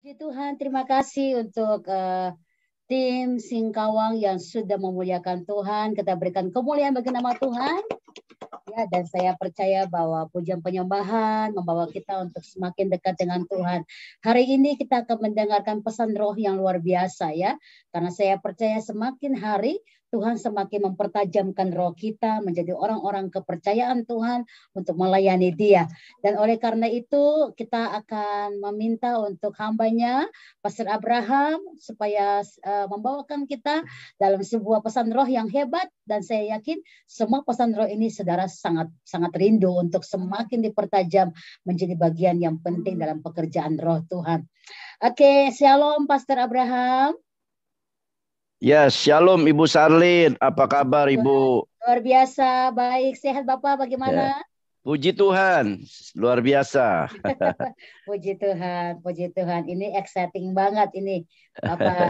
Puji Tuhan, terima kasih untuk tim Singkawang yang sudah memuliakan Tuhan. Kita berikan kemuliaan bagi nama Tuhan. Ya, dan saya percaya bahwa pujian penyembahan membawa kita untuk semakin dekat dengan Tuhan. Hari ini kita akan mendengarkan pesan roh yang luar biasa ya. Karena saya percaya semakin hari Tuhan semakin mempertajamkan roh kita menjadi orang-orang kepercayaan Tuhan untuk melayani Dia. Dan oleh karena itu kita akan meminta untuk hambanya Pastor Abraham supaya membawakan kita dalam sebuah pesan roh yang hebat, dan saya yakin semua pesan roh ini saudara sangat rindu untuk semakin dipertajam menjadi bagian yang penting dalam pekerjaan roh Tuhan. Oke, shalom Pastor Abraham. Ya, shalom Ibu Sarlin. Apa kabar Ibu? Luar biasa, baik. Sehat Bapak, bagaimana? Ya. Puji Tuhan, luar biasa. Puji Tuhan, puji Tuhan. Ini exciting banget ini Bapak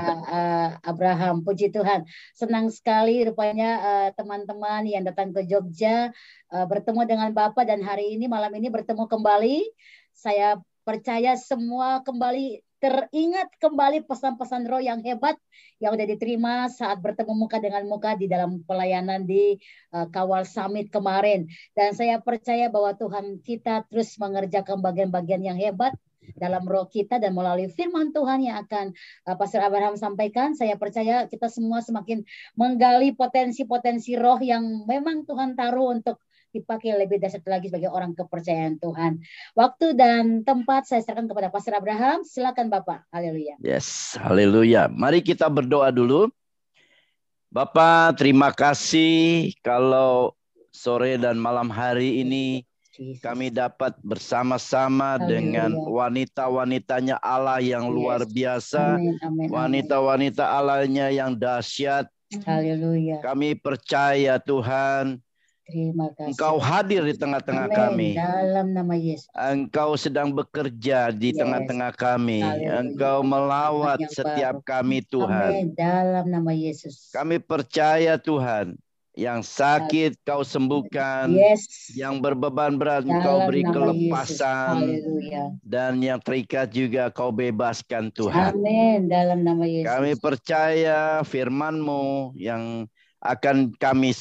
Abraham. Puji Tuhan. Senang sekali rupanya teman-teman yang datang ke Jogja bertemu dengan Bapak, dan hari ini malam ini bertemu kembali. Saya percaya semua kembali teringat kembali pesan-pesan roh yang hebat yang sudah diterima saat bertemu muka dengan muka di dalam pelayanan di Kawal Summit kemarin. Dan saya percaya bahwa Tuhan kita terus mengerjakan bagian-bagian yang hebat dalam roh kita, dan melalui firman Tuhan yang akan Pastor Abraham sampaikan, saya percaya kita semua semakin menggali potensi-potensi roh yang memang Tuhan taruh untuk dipakai lebih dahsyat lagi sebagai orang kepercayaan Tuhan. Waktu dan tempat saya serahkan kepada Pastor Abraham. Silakan Bapak. Haleluya. Yes, haleluya. Mari kita berdoa dulu. Bapak, terima kasih kalau sore dan malam hari ini kami dapat bersama-sama dengan wanita-wanitanya Allah yang luar biasa. Wanita-wanita Allahnya yang dahsyat. Haleluya. Kami percaya Tuhan, terima kasih. Engkau hadir di tengah-tengah kami. Dalam nama Yesus. Engkau sedang bekerja di tengah-tengah kami. Haleluya. Engkau melawat setiap kami Tuhan. Amin. Dalam nama Yesus. Kami percaya Tuhan, yang sakit Kau sembuhkan, yang berbeban berat Kau beri kelepasan, dan yang terikat juga Kau bebaskan Tuhan. Amin. Dalam nama Yesus. Kami percaya firman-Mu yang akan kami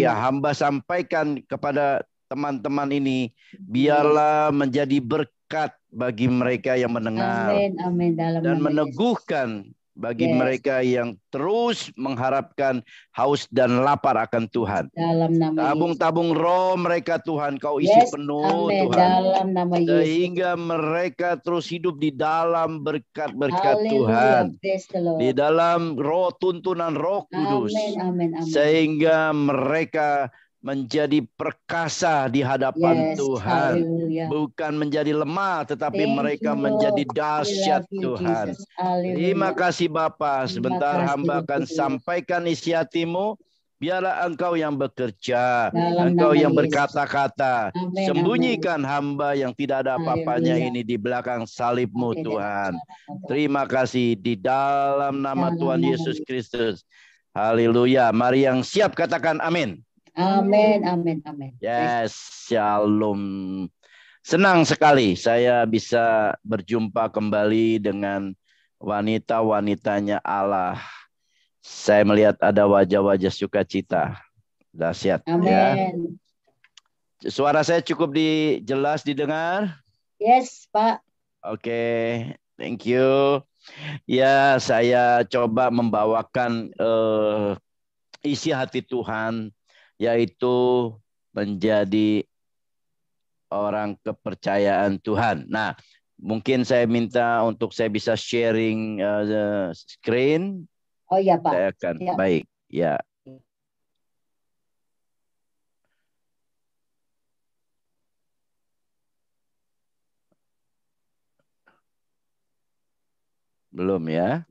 hamba sampaikan kepada teman-teman ini, biarlah menjadi berkat bagi mereka yang mendengar. Amin. Dalam dan nama meneguhkan bagi mereka yang terus mengharapkan haus dan lapar akan Tuhan. Dalam nama tabung-tabung roh mereka Tuhan Kau isi penuh Tuhan. Dalam nama Yesus. Sehingga mereka terus hidup di dalam berkat-berkat Tuhan. Di dalam roh tuntunan Roh Kudus. Amin. Sehingga mereka menjadi perkasa di hadapan Tuhan. Hallelujah. Bukan menjadi lemah, tetapi mereka menjadi dahsyat Tuhan. Terima kasih Bapa. Sebentar hamba akan sampaikan isi hati-Mu. Biarlah Engkau yang bekerja, Engkau yang berkata-kata. Sembunyikan hamba yang tidak ada apa-apanya ini di belakang salib-Mu Tuhan. Terima kasih di dalam nama Tuhan Yesus Kristus. Haleluya. Mari yang siap katakan amin. Amin. Yes, shalom. Senang sekali saya bisa berjumpa kembali dengan wanita-wanitanya Allah. Saya melihat ada wajah-wajah sukacita. Dahsyat. Amin. Ya. Suara saya cukup jelas didengar? Yes, Pak. Oke, thank you. Ya, saya coba membawakan isi hati Tuhan, yaitu menjadi orang kepercayaan Tuhan. Nah, mungkin saya minta untuk saya bisa sharing screen. Oh iya Pak. Saya akan baik. Ya. Belum ya?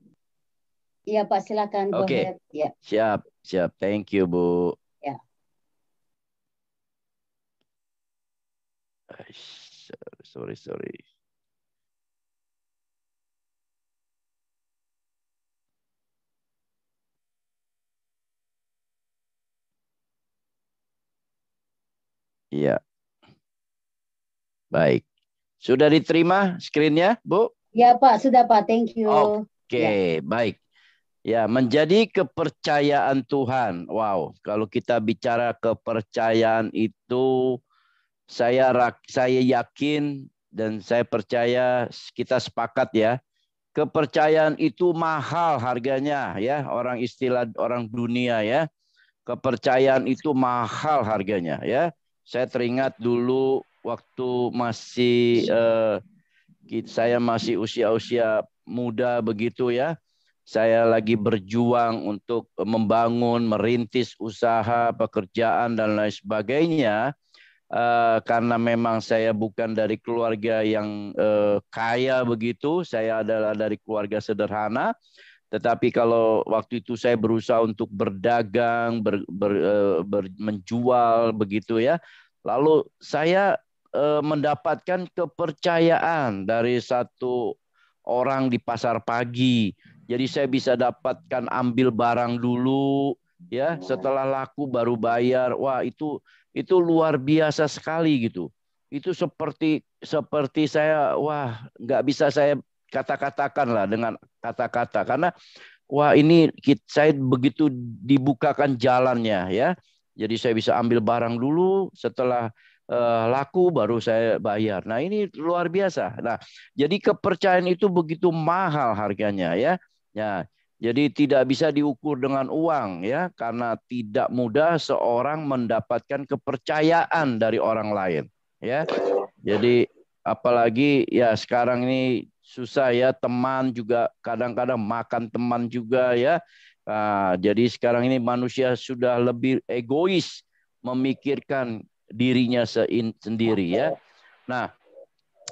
Iya Pak, silakan. Oke. Ya. Siap. Thank you Bu. Ya. Sorry. Iya. Baik. Sudah diterima screen-nya, Bu? Ya Pak, sudah Pak, thank you. Oke, baik. Ya, menjadi kepercayaan Tuhan. Wow, kalau kita bicara kepercayaan itu, saya yakin dan saya percaya kita sepakat ya. Kepercayaan itu mahal harganya ya, istilah orang dunia ya. Kepercayaan itu mahal harganya ya. Saya teringat dulu waktu saya masih usia-usia muda begitu ya. Saya lagi berjuang untuk membangun, merintis usaha, pekerjaan dan lain sebagainya. Karena memang saya bukan dari keluarga yang kaya begitu, saya adalah dari keluarga sederhana. Tetapi kalau waktu itu saya berusaha untuk berdagang, menjual begitu ya. Lalu saya mendapatkan kepercayaan dari satu orang di pasar pagi. Jadi saya bisa dapatkan ambil barang dulu ya, setelah laku baru bayar. Wah, itu luar biasa sekali gitu. Itu seperti saya, wah, nggak bisa saya kata-katakan lah dengan kata-kata karena wah ini saya begitu dibukakan jalannya ya. Jadi saya bisa ambil barang dulu, setelah laku baru saya bayar. Nah, ini luar biasa. Nah, jadi kepercayaan itu begitu mahal harganya ya. Ya, jadi tidak bisa diukur dengan uang ya, karena tidak mudah seorang mendapatkan kepercayaan dari orang lain ya. Jadi apalagi ya sekarang ini susah ya, teman juga kadang-kadang makan teman juga ya. Nah, jadi sekarang ini manusia sudah lebih egois memikirkan dirinya sendiri ya. Nah,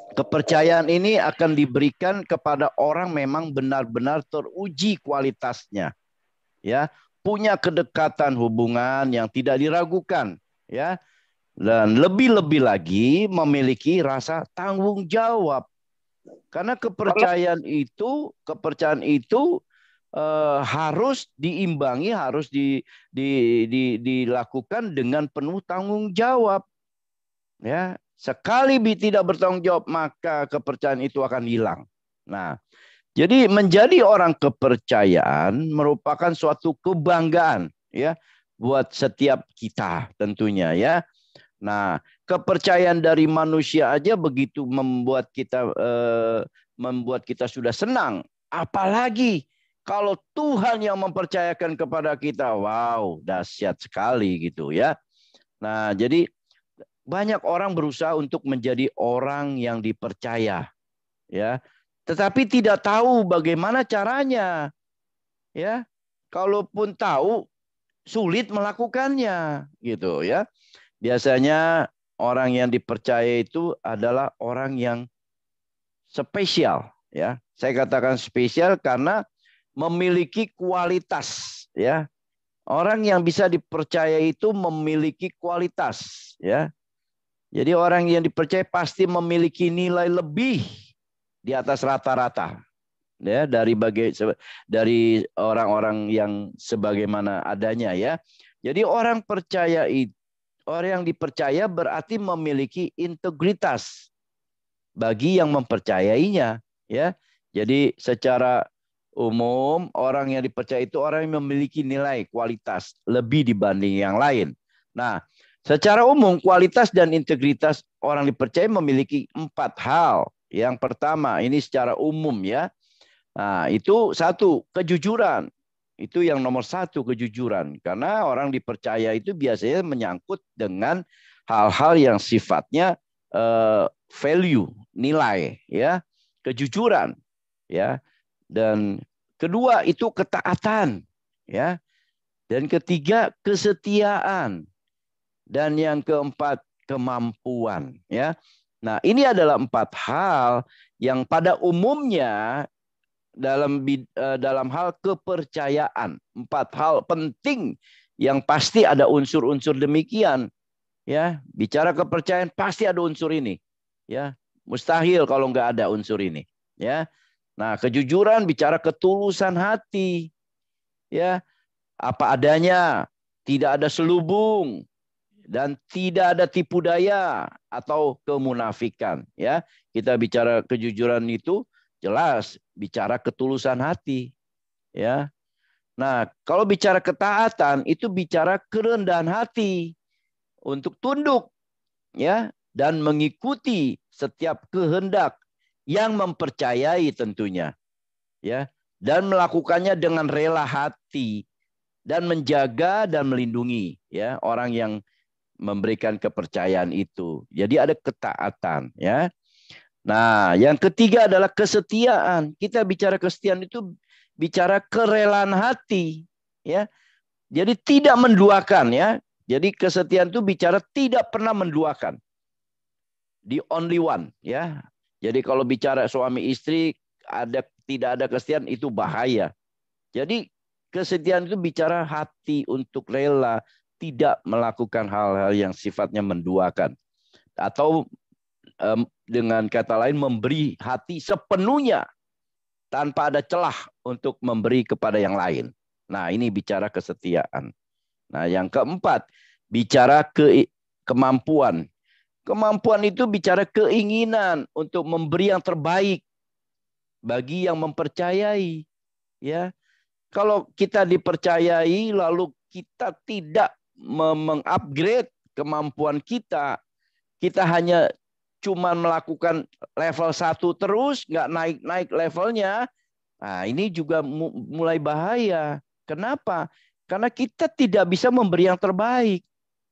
kepercayaan ini akan diberikan kepada orang memang benar-benar teruji kualitasnya ya, punya kedekatan hubungan yang tidak diragukan ya, dan lebih-lebih lagi memiliki rasa tanggung jawab. Karena kepercayaan itu harus diimbangi, harus dilakukan dengan penuh tanggung jawab. Ya, sekali tidak bertanggung jawab maka kepercayaan itu akan hilang. Nah, jadi menjadi orang kepercayaan merupakan suatu kebanggaan ya buat setiap kita tentunya ya. Nah, kepercayaan dari manusia aja begitu membuat kita sudah senang. Apalagi kalau Tuhan yang mempercayakan kepada kita, wow, dahsyat sekali gitu ya. Nah, jadi banyak orang berusaha untuk menjadi orang yang dipercaya, ya, tetapi tidak tahu bagaimana caranya, ya. Kalaupun tahu, sulit melakukannya, gitu ya. Biasanya orang yang dipercaya itu adalah orang yang spesial, ya. Saya katakan spesial karena memiliki kualitas, ya. Orang yang bisa dipercaya itu memiliki kualitas, ya. Jadi orang yang dipercaya pasti memiliki nilai lebih di atas rata-rata, ya, dari orang-orang yang sebagaimana adanya ya. Jadi orang yang dipercaya berarti memiliki integritas bagi yang mempercayainya ya. Jadi secara umum orang yang dipercaya itu orang yang memiliki nilai kualitas lebih dibanding yang lain. Nah, secara umum kualitas dan integritas orang dipercaya memiliki 4 hal. Yang pertama, ini secara umum ya. Nah, itu satu, kejujuran. Itu yang nomor satu, kejujuran. Karena orang dipercaya itu biasanya menyangkut dengan hal-hal yang sifatnya value, nilai, ya, kejujuran, ya. Dan kedua itu ketaatan, ya. Dan ketiga kesetiaan. Dan yang keempat kemampuan, ya. Nah, ini adalah 4 hal yang pada umumnya dalam hal kepercayaan, 4 hal penting yang pasti ada unsur-unsur demikian. Ya, bicara kepercayaan pasti ada unsur ini. Ya, mustahil kalau nggak ada unsur ini. Ya, nah kejujuran bicara ketulusan hati. Ya, apa adanya, tidak ada selubung dan tidak ada tipu daya atau kemunafikan. Ya, kita bicara kejujuran itu jelas bicara ketulusan hati, ya. Nah, kalau bicara ketaatan itu bicara kerendahan hati untuk tunduk, ya, dan mengikuti setiap kehendak yang mempercayai tentunya, ya, dan melakukannya dengan rela hati dan menjaga dan melindungi, ya, orang yang memberikan kepercayaan itu. Jadi ada ketaatan, ya. Nah, yang ketiga adalah kesetiaan. Kita bicara kesetiaan itu bicara kerelaan hati, ya. Jadi tidak menduakan, ya. Jadi kesetiaan itu bicara tidak pernah menduakan. The only one, ya. Jadi kalau bicara suami istri tidak ada kesetiaan itu bahaya. Jadi kesetiaan itu bicara hati untuk rela tidak melakukan hal-hal yang sifatnya menduakan. Atau dengan kata lain memberi hati sepenuhnya tanpa ada celah untuk memberi kepada yang lain. Nah, ini bicara kesetiaan. Nah, yang keempat, bicara kemampuan. Kemampuan itu bicara keinginan untuk memberi yang terbaik bagi yang mempercayai, ya. Kalau kita dipercayai lalu kita tidak mengupgrade kemampuan kita, kita hanya cuma melakukan level 1 terus, nggak naik-naik levelnya, nah ini juga mulai bahaya. Kenapa? Karena kita tidak bisa memberi yang terbaik,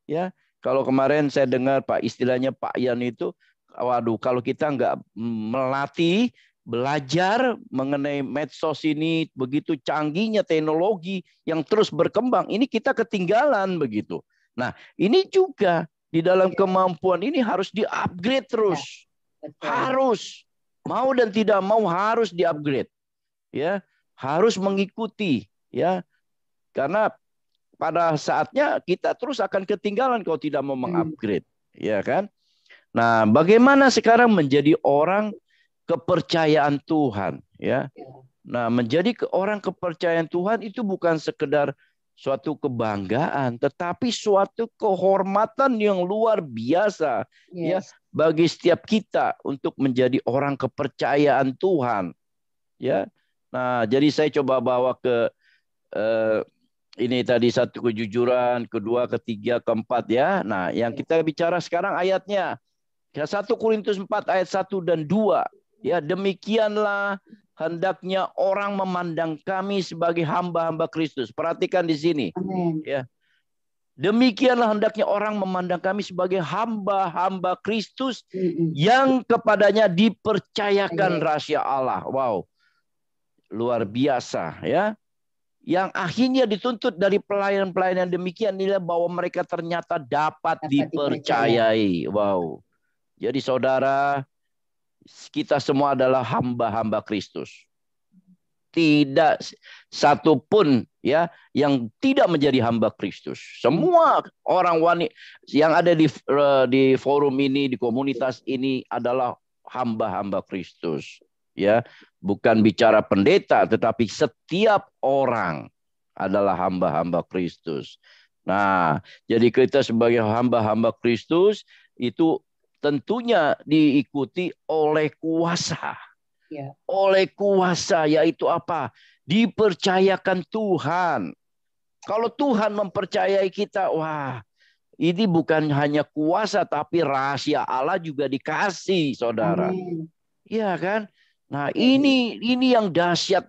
ya. Kalau kemarin saya dengar istilahnya Pak Yan itu, waduh, kalau kita nggak melatih belajar mengenai medsos ini, begitu canggihnya teknologi yang terus berkembang, ini kita ketinggalan begitu. Nah, ini juga di dalam kemampuan ini harus di-upgrade terus. Harus. Mau dan tidak mau harus di-upgrade. Ya, harus mengikuti, ya. Karena pada saatnya kita terus akan ketinggalan kalau tidak mau mengupgrade, ya kan? Nah, bagaimana sekarang menjadi orang kepercayaan Tuhan, ya. Nah, menjadi orang kepercayaan Tuhan itu bukan sekedar suatu kebanggaan, tetapi suatu kehormatan yang luar biasa, ya, bagi setiap kita untuk menjadi orang kepercayaan Tuhan, ya. Nah, jadi saya coba bawa ke ini tadi satu kejujuran, kedua, ketiga, keempat, ya. Nah, yang kita bicara sekarang ayatnya 1 Korintus 4 ayat 1 dan 2. Ya, demikianlah hendaknya orang memandang kami sebagai hamba-hamba Kristus. Perhatikan di sini. Amen. Ya. Demikianlah hendaknya orang memandang kami sebagai hamba-hamba Kristus yang kepadanya dipercayakan rahasia Allah. Wow. Luar biasa, ya. Yang akhirnya dituntut dari pelayan-pelayan yang demikian inilah bahwa mereka ternyata dapat dipercayai. Wow. Jadi saudara, kita semua adalah hamba-hamba Kristus. Tidak satu pun, ya, yang tidak menjadi hamba Kristus. Semua orang wanita yang ada di forum ini, di komunitas ini adalah hamba-hamba Kristus. Ya, bukan bicara pendeta, tetapi setiap orang adalah hamba-hamba Kristus. Nah, jadi kita sebagai hamba-hamba Kristus itu tentunya diikuti oleh kuasa. Ya. Oleh kuasa, yaitu apa? Dipercayakan Tuhan. Kalau Tuhan mempercayai kita, wah, ini bukan hanya kuasa, tapi rahasia Allah juga dikasih, saudara. Iya kan? Nah, ini yang dahsyat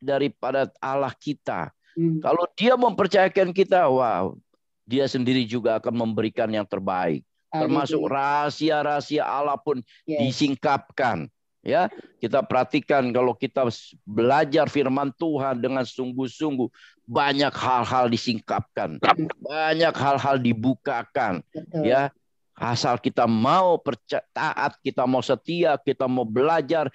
daripada Allah kita. Kalau Dia mempercayakan kita, wow, Dia sendiri juga akan memberikan yang terbaik. Termasuk rahasia-rahasia Allah pun disingkapkan. Ya, kita perhatikan kalau kita belajar firman Tuhan dengan sungguh-sungguh, banyak hal-hal disingkapkan, banyak hal-hal dibukakan. Betul. Ya, asal kita mau taat, kita mau setia, kita mau belajar,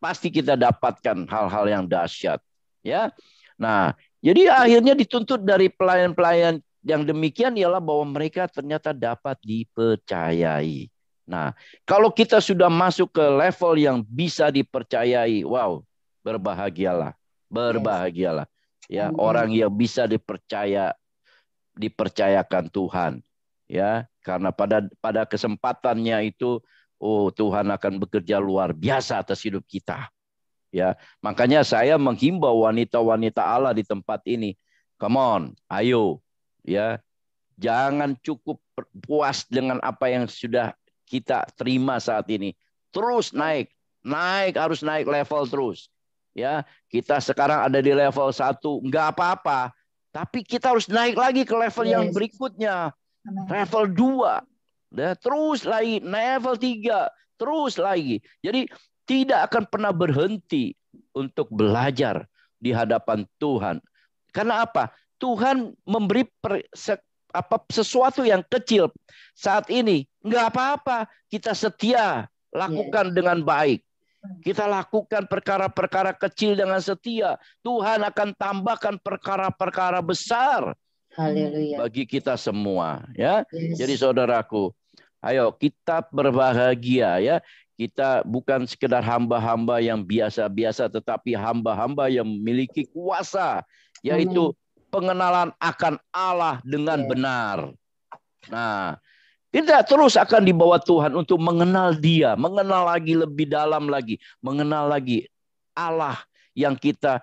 pasti kita dapatkan hal-hal yang dahsyat. Ya, nah, jadi akhirnya dituntut dari pelayan-pelayan yang demikian ialah bahwa mereka ternyata dapat dipercayai. Nah, kalau kita sudah masuk ke level yang bisa dipercayai, wow, berbahagialah, berbahagialah. Ya, orang yang bisa dipercayakan Tuhan. Ya, karena pada kesempatannya itu, oh, Tuhan akan bekerja luar biasa atas hidup kita. Ya, makanya saya menghimbau wanita-wanita Allah di tempat ini. Come on, ayo. Ya, jangan cukup puas dengan apa yang sudah kita terima saat ini. Terus naik, harus naik level terus. Ya, kita sekarang ada di level 1, nggak apa-apa. Tapi kita harus naik lagi ke level yang berikutnya. Level 2. Ya, terus lagi, level 3. Terus lagi. Jadi tidak akan pernah berhenti untuk belajar di hadapan Tuhan. Karena apa? Tuhan memberi sesuatu yang kecil saat ini. Nggak apa-apa. Kita setia. Lakukan dengan baik. Kita lakukan perkara-perkara kecil dengan setia. Tuhan akan tambahkan perkara-perkara besar. Haleluya. Bagi kita semua. Ya. Jadi saudaraku, ayo kita berbahagia ya. Kita bukan sekedar hamba-hamba yang biasa-biasa, tetapi hamba-hamba yang memiliki kuasa, yaitu pengenalan akan Allah dengan benar. Nah, kita terus akan dibawa Tuhan untuk mengenal Dia, mengenal lagi lebih dalam lagi, mengenal lagi Allah yang kita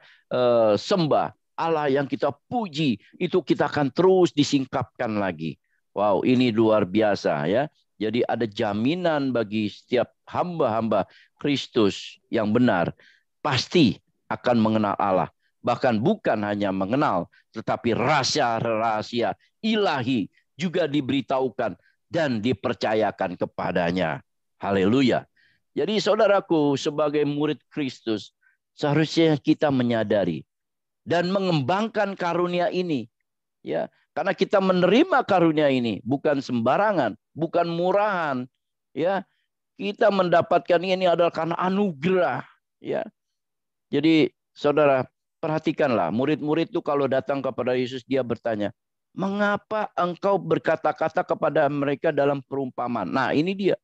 sembah, Allah yang kita puji, itu kita akan terus disingkapkan lagi. Wow, ini luar biasa ya. Jadi ada jaminan bagi setiap hamba-hamba Kristus yang benar. Pasti akan mengenal Allah. Bahkan bukan hanya mengenal, tetapi rahasia-rahasia ilahi juga diberitahukan dan dipercayakan kepadanya. Haleluya. Jadi saudaraku, sebagai murid Kristus, seharusnya kita menyadari dan mengembangkan karunia ini. Ya, karena kita menerima karunia ini bukan sembarangan, bukan murahan, ya. Kita mendapatkan ini adalah karena anugerah, ya. Jadi saudara, perhatikanlah, murid-murid itu kalau datang kepada Yesus dia bertanya, "Mengapa engkau berkata-kata kepada mereka dalam perumpamaan?" Nah, ini dia.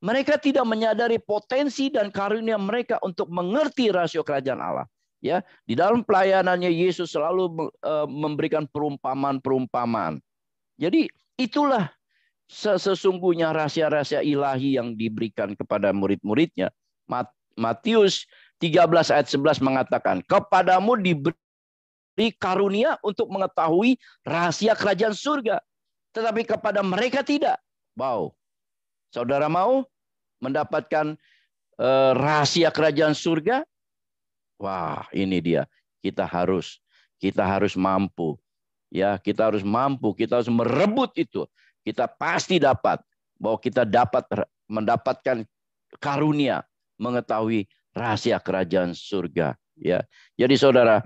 Mereka tidak menyadari potensi dan karunia mereka untuk mengerti rasio kerajaan Allah. Ya, di dalam pelayanannya Yesus selalu memberikan perumpamaan-perumpamaan. Jadi itulah sesungguhnya rahasia-rahasia ilahi yang diberikan kepada murid-muridnya. Matius 13 ayat 11 mengatakan, "Kepadamu diberi karunia untuk mengetahui rahasia kerajaan surga, tetapi kepada mereka tidak." Wow. Saudara mau mendapatkan rahasia kerajaan surga? Wah, ini dia. Kita harus mampu. Ya, kita harus mampu, kita harus merebut itu. Kita pasti dapat bahwa kita dapat mendapatkan karunia mengetahui rahasia kerajaan surga, ya. Jadi saudara,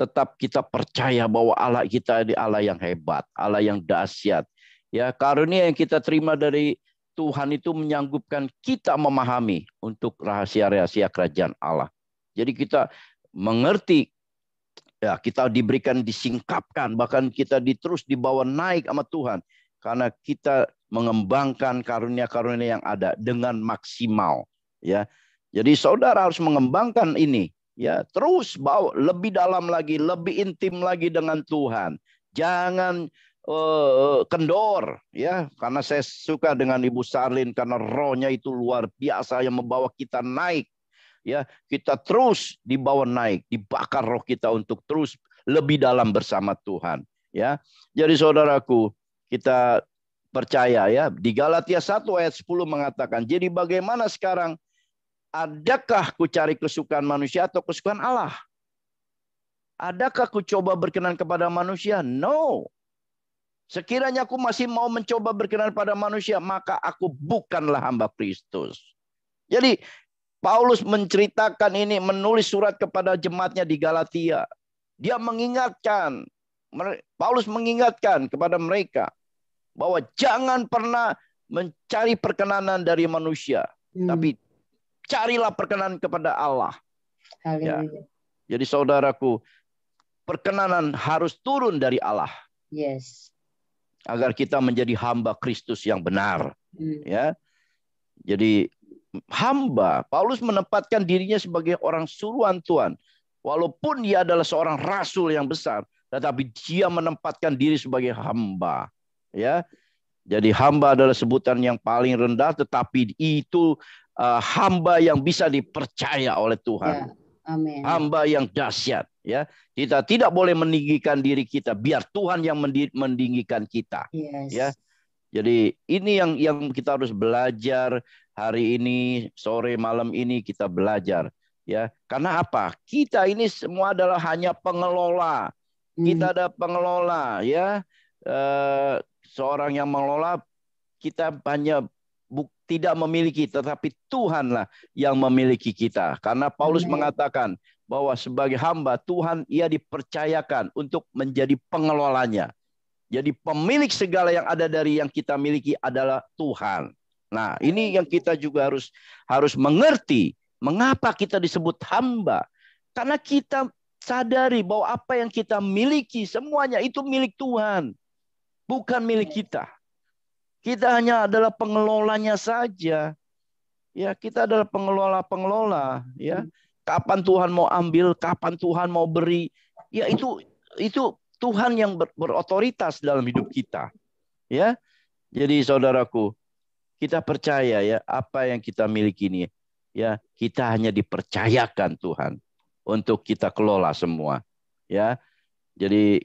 tetap kita percaya bahwa Allah kita adalah Allah yang hebat, Allah yang dahsyat. Ya, karunia yang kita terima dari Tuhan itu menyanggupkan kita memahami untuk rahasia-rahasia kerajaan Allah. Jadi kita mengerti, ya, kita diberikan disingkapkan, bahkan kita terus dibawa naik sama Tuhan karena kita mengembangkan karunia-karunia yang ada dengan maksimal, ya. Jadi saudara harus mengembangkan ini, ya, terus bawa lebih dalam lagi, lebih intim lagi dengan Tuhan. Jangan kendor, ya, karena saya suka dengan Ibu Sarlin karena rohnya itu luar biasa yang membawa kita naik. Ya, kita terus dibawa naik, dibakar roh kita untuk terus lebih dalam bersama Tuhan, ya. Jadi saudaraku, kita percaya, ya, di Galatia 1 ayat 10 mengatakan, "Jadi bagaimana sekarang? Adakah ku cari kesukaan manusia atau kesukaan Allah? Adakah ku coba berkenan kepada manusia? No. Sekiranya aku masih mau mencoba berkenan pada manusia, maka aku bukanlah hamba Kristus." Jadi Paulus menceritakan ini, menulis surat kepada jemaatnya di Galatia. Dia mengingatkan, Paulus mengingatkan kepada mereka bahwa jangan pernah mencari perkenanan dari manusia, tapi carilah perkenanan kepada Allah. Ya. Jadi saudaraku, perkenanan harus turun dari Allah. Yes. Agar kita menjadi hamba Kristus yang benar. Ya. Jadi hamba, Paulus menempatkan dirinya sebagai orang suruhan Tuhan. Walaupun dia adalah seorang rasul yang besar, tetapi dia menempatkan diri sebagai hamba. Ya. Jadi hamba adalah sebutan yang paling rendah, tetapi itu hamba yang bisa dipercaya oleh Tuhan. Amin. Hamba yang dahsyat, ya. Kita tidak boleh meninggikan diri kita, biar Tuhan yang meninggikan kita. Yes. Ya. Jadi ini yang kita harus belajar hari ini, sore malam ini kita belajar, ya. Karena apa? Kita ini semua adalah hanya pengelola. Kita ada pengelola, ya. Seorang yang mengelola, kita hanya tidak memiliki, tetapi Tuhanlah yang memiliki kita. Karena Paulus mengatakan bahwa sebagai hamba Tuhan, ia dipercayakan untuk menjadi pengelolanya. Jadi pemilik segala yang ada dari yang kita miliki adalah Tuhan. Nah, ini yang kita juga harus mengerti mengapa kita disebut hamba. Karena kita sadari bahwa apa yang kita miliki semuanya itu milik Tuhan, bukan milik kita. Kita hanya adalah pengelolanya saja. Ya, kita adalah pengelola, ya. Kapan Tuhan mau ambil, kapan Tuhan mau beri, ya itu Tuhan yang berotoritas dalam hidup kita. Ya. Jadi saudaraku, kita percaya ya apa yang kita miliki ini, ya, kita hanya dipercayakan Tuhan untuk kita kelola semua. Ya. Jadi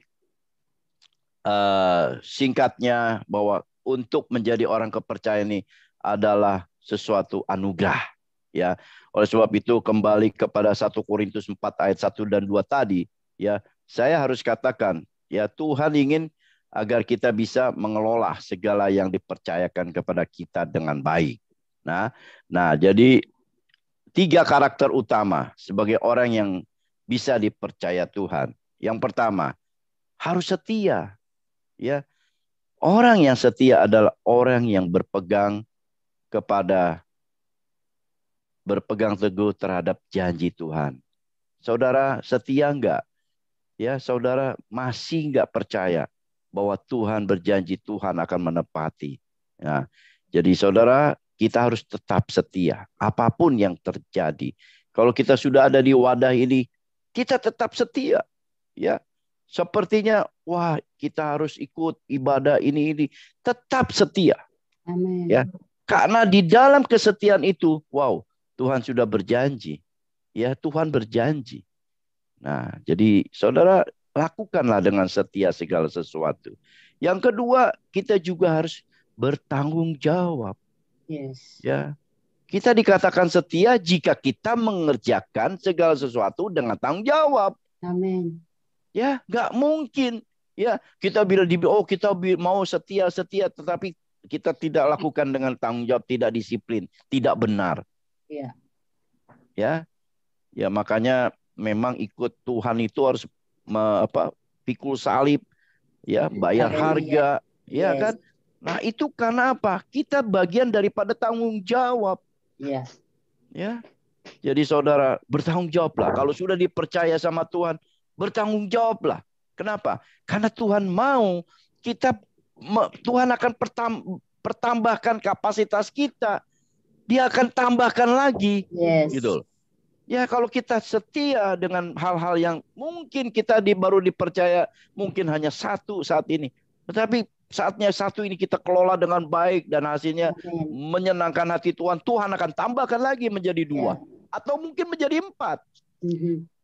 singkatnya bahwa untuk menjadi orang kepercayaan ini adalah sesuatu anugerah, ya. Oleh sebab itu kembali kepada 1 Korintus 4 ayat 1 dan 2 tadi, ya, saya harus katakan, ya, Tuhan ingin agar kita bisa mengelola segala yang dipercayakan kepada kita dengan baik. Nah, jadi 3 karakter utama sebagai orang yang bisa dipercaya Tuhan. Yang pertama, harus setia, ya. Orang yang setia adalah orang yang berpegang teguh terhadap janji Tuhan. Saudara setia enggak? Ya, saudara masih enggak percaya bahwa Tuhan berjanji, Tuhan akan menepati. Nah, jadi saudara, kita harus tetap setia apapun yang terjadi. Kalau kita sudah ada di wadah ini, kita tetap setia, ya. Sepertinya, wah, kita harus ikut ibadah ini, tetap setia. Amin. Ya, karena di dalam kesetiaan itu, wow, Tuhan sudah berjanji. Ya, Tuhan berjanji. Nah, jadi saudara lakukanlah dengan setia segala sesuatu. Yang kedua, kita juga harus bertanggung jawab. Yes. Ya, kita dikatakan setia jika kita mengerjakan segala sesuatu dengan tanggung jawab. Amin. Ya, nggak mungkin. Ya, kita kita mau setia, tetapi kita tidak lakukan dengan tanggung jawab, tidak disiplin, tidak benar. Iya. Ya, makanya memang ikut Tuhan itu harus pikul salib, ya, bayar harga, ya kan? Nah, itu karena apa? Kita bagian daripada tanggung jawab. Iya. Ya. Jadi saudara, bertanggung jawablah. Kalau sudah dipercaya sama Tuhan, bertanggung jawablah. Kenapa? Karena Tuhan mau Tuhan akan pertambahkan kapasitas kita. Dia akan tambahkan lagi. Yes. Gitu. Ya, kalau kita setia dengan hal-hal yang mungkin kita baru dipercaya mungkin hanya satu saat ini. Tetapi saatnya satu ini kita kelola dengan baik dan hasilnya menyenangkan hati Tuhan. Tuhan akan tambahkan lagi menjadi 2. Atau mungkin menjadi 4.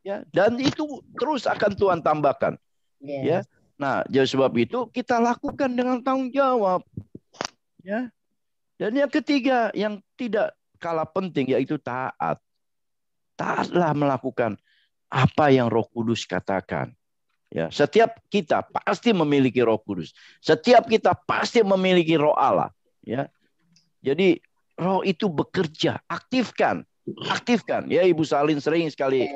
Ya, dan itu terus akan Tuhan tambahkan. Ya. Nah, jadi sebab itu kita lakukan dengan tanggung jawab. Ya. Dan yang ketiga yang tidak kalah penting yaitu taat. Taatlah melakukan apa yang Roh Kudus katakan. Ya, setiap kita pasti memiliki Roh Kudus. Setiap kita pasti memiliki Roh Allah. Ya. Jadi Roh itu bekerja, aktifkan. Ya, Ibu Salin sering sekali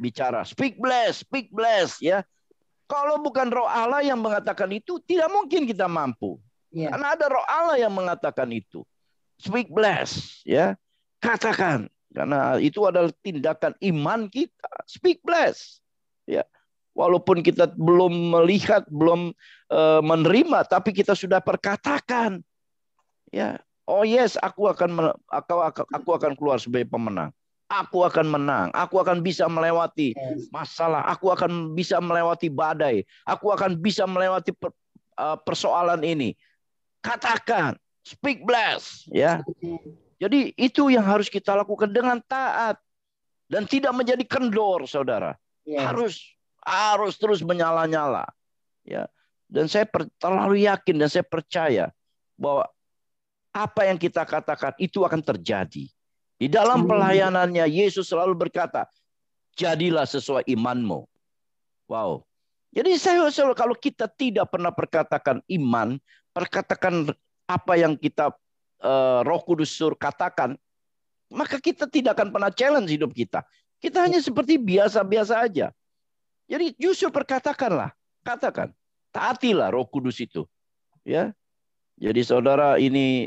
bicara, speak bless, ya. Kalau bukan Roh Allah yang mengatakan itu, tidak mungkin kita mampu. Karena ada Roh Allah yang mengatakan itu. Speak bless, ya. Katakan, karena itu adalah tindakan iman kita. Speak bless, ya. Walaupun kita belum melihat, belum menerima, tapi kita sudah perkatakan, ya. Oh yes, aku akan keluar sebagai pemenang. Aku akan menang. Aku akan bisa melewati masalah. Aku akan bisa melewati badai. Aku akan bisa melewati persoalan ini. Katakan, speak bless, ya. Jadi itu yang harus kita lakukan dengan taat. dan tidak menjadi kendor, saudara. Harus terus menyala-nyala. Ya. Dan saya terlalu yakin dan saya percaya bahwa apa yang kita katakan itu akan terjadi. Di dalam pelayanannya Yesus selalu berkata, jadilah sesuai imanmu. Wow. Jadi saya kalau kita tidak pernah perkatakan iman, perkatakan apa yang kita Roh Kudus suruh katakan, maka kita tidak akan pernah challenge hidup kita. Kita hanya seperti biasa-biasa aja. Jadi justru perkatakanlah, katakan, taatilah Roh Kudus itu. Ya. Jadi saudara, ini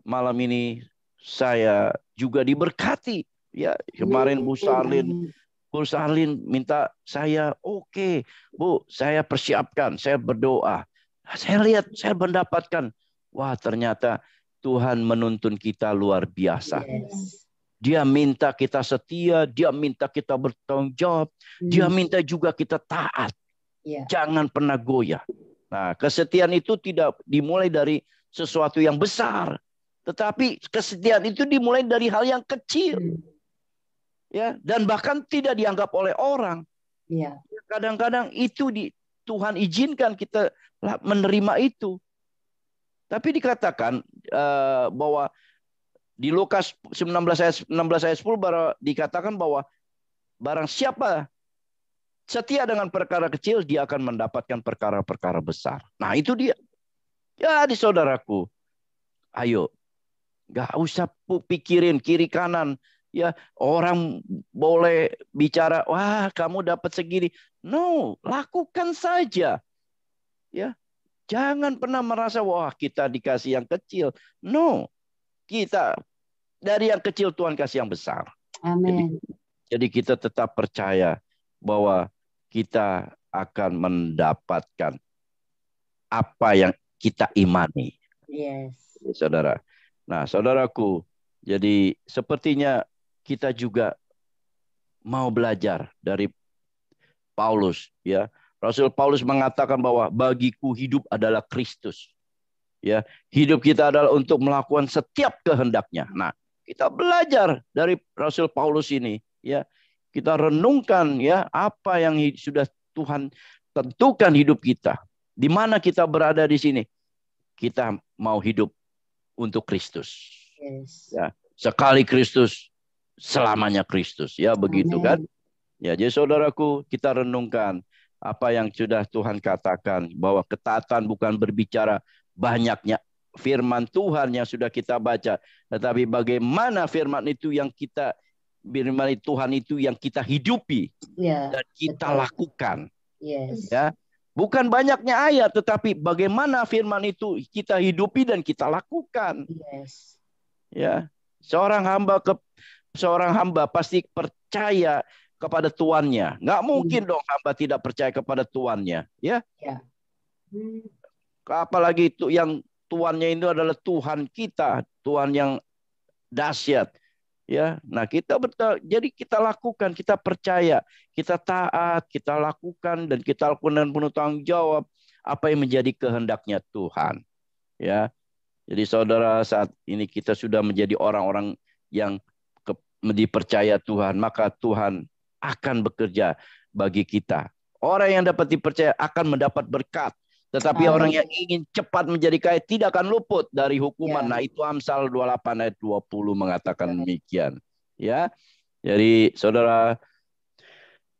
malam ini saya juga diberkati. Ya, kemarin Bu Sarlin minta saya, oke, Bu, saya persiapkan, saya berdoa. Saya lihat, saya mendapatkan, wah ternyata Tuhan menuntun kita luar biasa. Dia minta kita setia, dia minta kita bertanggung jawab, dia minta juga kita taat. Jangan pernah goyah. Nah, kesetiaan itu tidak dimulai dari sesuatu yang besar, tetapi kesetiaan itu dimulai dari hal yang kecil. Ya, dan bahkan tidak dianggap oleh orang. Kadang-kadang itu Tuhan izinkan kita menerima itu. Tapi dikatakan bahwa di Lukas 16 ayat 10 dikatakan bahwa barang siapa setia dengan perkara kecil, dia akan mendapatkan perkara-perkara besar. Nah, itu dia. Jadi saudaraku, ayo, gak usah pikirin kiri kanan. Ya, orang boleh bicara, wah kamu dapat segini. No, lakukan saja. Ya, jangan pernah merasa wah kita dikasih yang kecil. No, kita dari yang kecil Tuhan kasih yang besar. Amin. Jadi kita tetap percaya bahwa kita akan mendapatkan apa yang kita imani. Saudara. Nah, saudaraku, jadi sepertinya kita juga mau belajar dari Paulus, ya. Rasul Paulus mengatakan bahwa bagiku hidup adalah Kristus. Ya, hidup kita adalah untuk melakukan setiap kehendaknya. Nah, kita belajar dari Rasul Paulus ini, ya. Kita renungkan ya apa yang sudah Tuhan tentukan hidup kita. Di mana kita berada di sini? Kita mau hidup untuk Kristus. Ya, sekali Kristus, selamanya Kristus, ya begitu. Amen. Kan? Ya, jadi saudaraku, kita renungkan apa yang sudah Tuhan katakan bahwa ketaatan bukan berbicara banyaknya firman Tuhan yang sudah kita baca, tetapi bagaimana firman Tuhan itu yang kita hidupi dan kita lakukan. Ya, bukan banyaknya ayat, tetapi bagaimana firman itu kita hidupi dan kita lakukan. Ya, seorang hamba pasti percaya kepada tuannya. Nggak mungkin dong hamba tidak percaya kepada tuannya, ya. Apalagi itu yang tuannya itu adalah Tuhan kita, Tuhan yang dahsyat. Ya, nah jadi kita lakukan, kita percaya, kita taat, kita lakukan dan kita lakukan dengan penuh tanggung jawab apa yang menjadi kehendaknya Tuhan. Ya, jadi saudara, saat ini kita sudah menjadi orang-orang yang dipercaya Tuhan, maka Tuhan akan bekerja bagi kita. Orang yang dapat dipercaya akan mendapat berkat. Tetapi orang yang ingin cepat menjadi kaya tidak akan luput dari hukuman. Nah, itu Amsal 28 ayat 20 mengatakan demikian. Ya. Jadi saudara,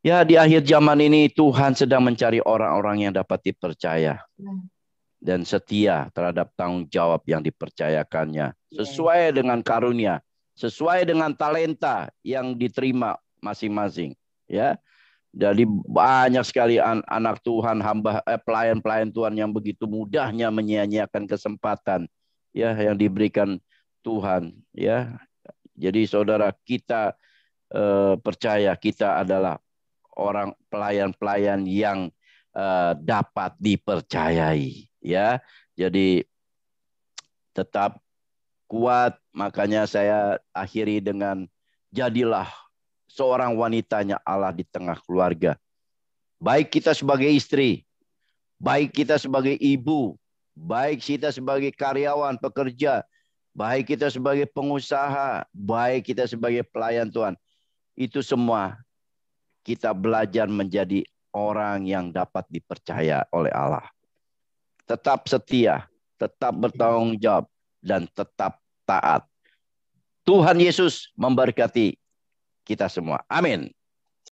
ya di akhir zaman ini Tuhan sedang mencari orang-orang yang dapat dipercaya dan setia terhadap tanggung jawab yang dipercayakannya, sesuai dengan karunia, sesuai dengan talenta yang diterima masing-masing. Ya. Jadi banyak sekali anak Tuhan, pelayan-pelayan Tuhan yang begitu mudahnya menyia-nyiakan kesempatan ya yang diberikan Tuhan, ya. Jadi saudara, kita percaya kita adalah orang pelayan-pelayan yang dapat dipercayai, ya. Jadi tetap kuat, makanya saya akhiri dengan jadilah seorang wanitanya Allah di tengah keluarga. Baik kita sebagai istri, baik kita sebagai ibu, baik kita sebagai karyawan, pekerja, baik kita sebagai pengusaha, baik kita sebagai pelayan Tuhan. itu semua kita belajar menjadi orang yang dapat dipercaya oleh Allah. Tetap setia, tetap bertanggung jawab, dan tetap taat. Tuhan Yesus memberkati kita semua. Amin.